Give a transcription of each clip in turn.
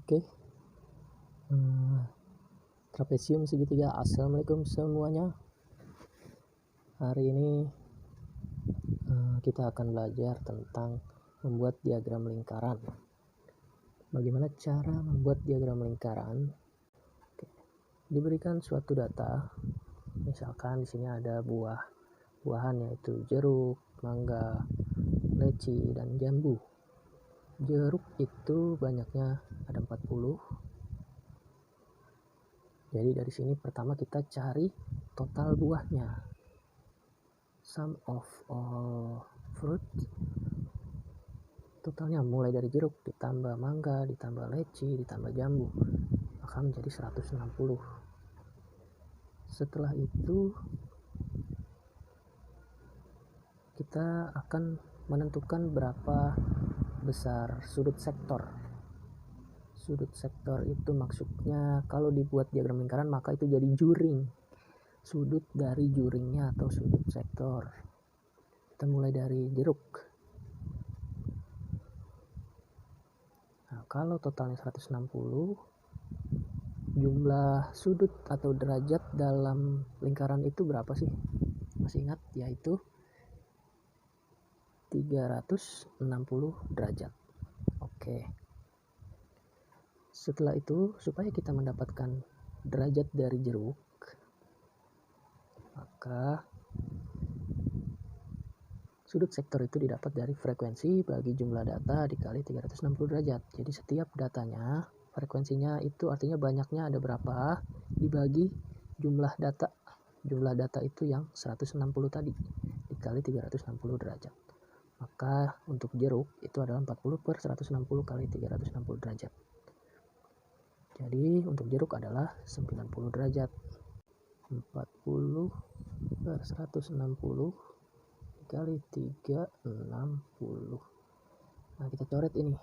Oke, trapesium segitiga. Assalamualaikum semuanya. Hari ini kita akan belajar tentang membuat diagram lingkaran. Bagaimana cara membuat diagram lingkaran? Oke. Diberikan suatu data, misalkan di sini ada buahan yaitu jeruk, mangga, leci, dan jambu. Jeruk itu banyaknya ada 40. Jadi dari sini pertama kita cari total buahnya. Sum of all fruit. Totalnya mulai dari jeruk ditambah mangga, ditambah leci, ditambah jambu, maka menjadi 160. Setelah itu kita akan menentukan berapa besar sudut sektor. Sudut sektor itu maksudnya kalau dibuat diagram lingkaran maka itu jadi juring. Sudut dari juringnya atau sudut sektor. Kita mulai dari jeruk. Nah, kalau totalnya 160, jumlah sudut atau derajat dalam lingkaran itu berapa sih? Masih ingat? Yaitu 360 derajat. Oke. Setelah itu, supaya kita mendapatkan derajat dari jeruk, maka sudut sektor itu didapat dari frekuensi bagi jumlah data dikali 360 derajat. Jadi setiap datanya, frekuensinya itu artinya banyaknya ada berapa, dibagi jumlah data. Jumlah data itu yang 160 tadi, dikali 360 derajat. Maka untuk jeruk itu adalah 40 per 160 kali 360 derajat. Jadi untuk jeruk adalah 90 derajat. 40 per 160 dikali 360. Nah kita coret ini.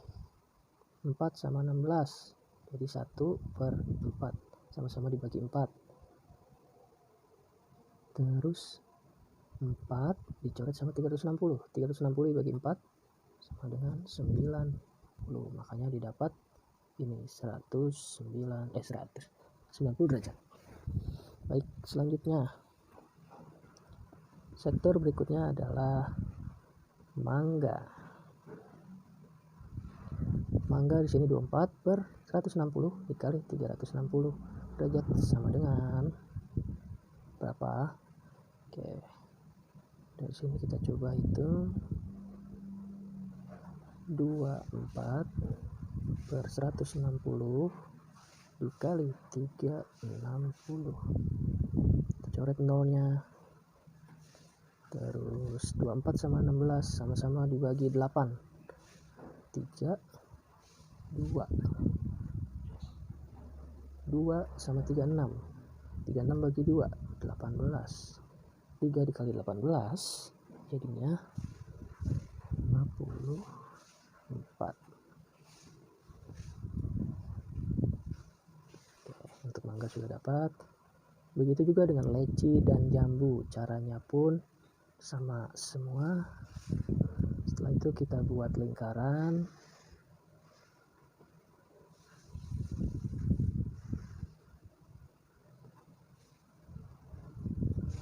4 sama 16. Jadi 1 per 4. Sama-sama dibagi 4. Terus 4 dicoret sama 360. 360 dibagi 4 sama dengan 90. Makanya didapat ini 190 derajat. Baik, selanjutnya sektor berikutnya adalah mangga. Mangga di sini 24 per 160 dikali 360 derajat sama dengan berapa? Oke. Dari sini kita coba hitung. 24 per 160 dikali 360. Kita coret nolnya. Terus 24 sama 16 sama-sama dibagi 8. 3 2 sama 36. 36 bagi 2 18. 3 dikali 18 jadinya 54. Untuk mangga sudah dapat. Begitu juga dengan leci dan jambu. Caranya pun sama semua. Setelah itu kita buat lingkaran.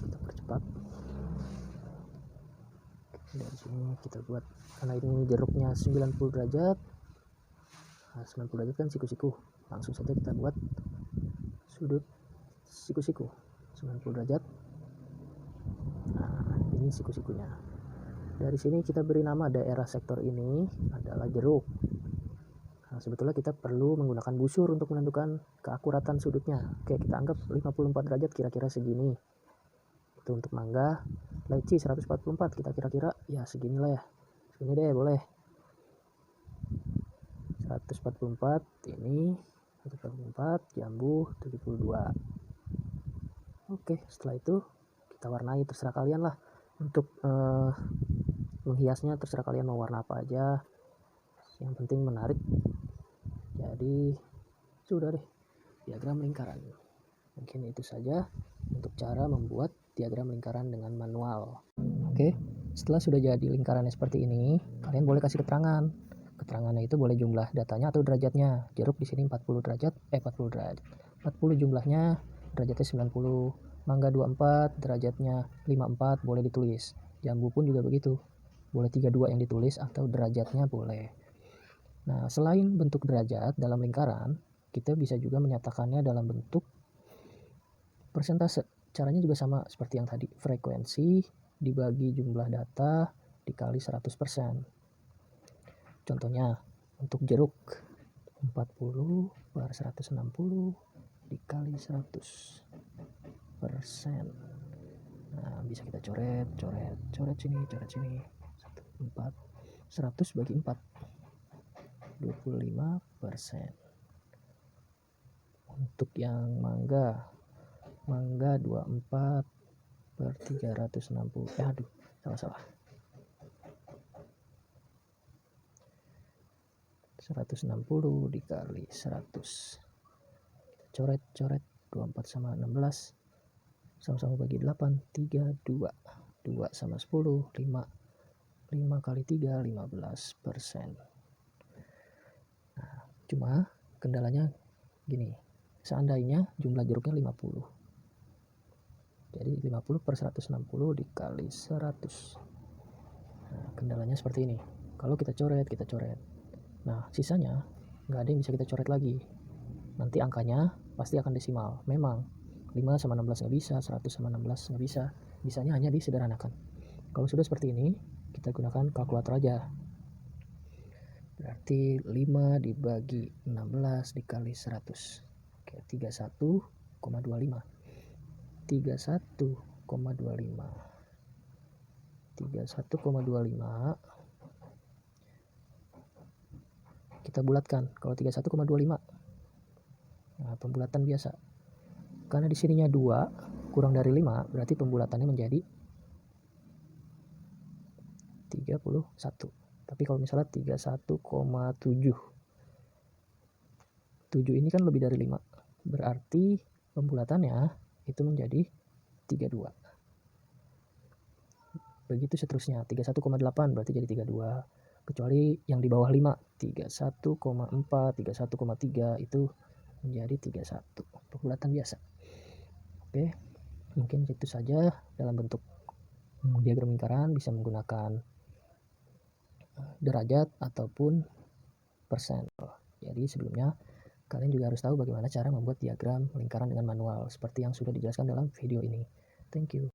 Kita percepat. Dari sini kita buat, karena ini jeruknya 90 derajat. Nah, 90 derajat kan siku-siku. Langsung saja kita buat sudut siku-siku 90 derajat. Nah, ini siku-sikunya. Dari sini kita beri nama daerah sektor ini adalah jeruk. Nah, sebetulnya kita perlu menggunakan busur untuk menentukan keakuratan sudutnya. Oke, kita anggap 54 derajat kira-kira segini. Itu untuk mangga. Leci 144 kita kira-kira ya seginilah ya. Segini deh boleh. 144 ini 144, jambu 72. Oke, setelah itu kita warnai, terserah kalian lah. Untuk menghiasnya terserah kalian mau warna apa aja. Yang penting menarik. Jadi sudah deh diagram lingkaran. Mungkin itu saja untuk cara membuat diagram lingkaran dengan manual. Oke, setelah sudah jadi lingkarannya seperti ini, kalian boleh kasih keterangan keterangannya itu boleh jumlah datanya atau derajatnya. Jeruk di sini 40 derajat, 40 jumlahnya, derajatnya 90. Mangga 24, derajatnya 54, boleh ditulis. Jambu pun juga begitu, boleh 32 yang ditulis atau derajatnya boleh. Nah, selain bentuk derajat dalam lingkaran, kita bisa juga menyatakannya dalam bentuk persentase. Caranya juga sama seperti yang tadi, frekuensi dibagi jumlah data dikali 100%. Contohnya, untuk jeruk 40 per 160 dikali 100%. Nah, bisa kita coret sini, 100 bagi 4, 25%. Untuk yang mangga 24 per 360, salah 160 dikali 100, coret 24 sama 16, sama-sama bagi 8, 3, 2 sama 10, 5 kali 3, 15%. Nah, cuma kendalanya gini, seandainya jumlah jeruknya 50, jadi 50 per 160 dikali 100. Nah, kendalanya seperti ini, kalau kita coret, nah sisanya nggak ada yang bisa kita coret lagi, nanti angkanya pasti akan desimal. Memang 5 sama 16 nggak bisa, 100 sama 16 nggak bisa, bisanya hanya disederhanakan. Kalau sudah seperti ini, kita gunakan kalkulator aja. Berarti 5 dibagi 16 dikali 100, oke, 31,25. 31,25 kita bulatkan. Kalau 31,25, nah, pembulatan biasa. Karena di sininya 2 kurang dari 5, berarti pembulatannya menjadi 31. Tapi kalau misalnya 31,7, 7 ini kan lebih dari 5, berarti pembulatannya itu menjadi 32. Begitu seterusnya, 31,8 berarti jadi 32. Kecuali yang di bawah 5, 31,4, 31,3 itu menjadi 31. Pembulatan biasa. Oke, mungkin itu saja dalam bentuk diagram lingkaran, bisa menggunakan derajat ataupun persen. Jadi sebelumnya kalian juga harus tahu bagaimana cara membuat diagram lingkaran dengan manual seperti yang sudah dijelaskan dalam video ini. Thank you.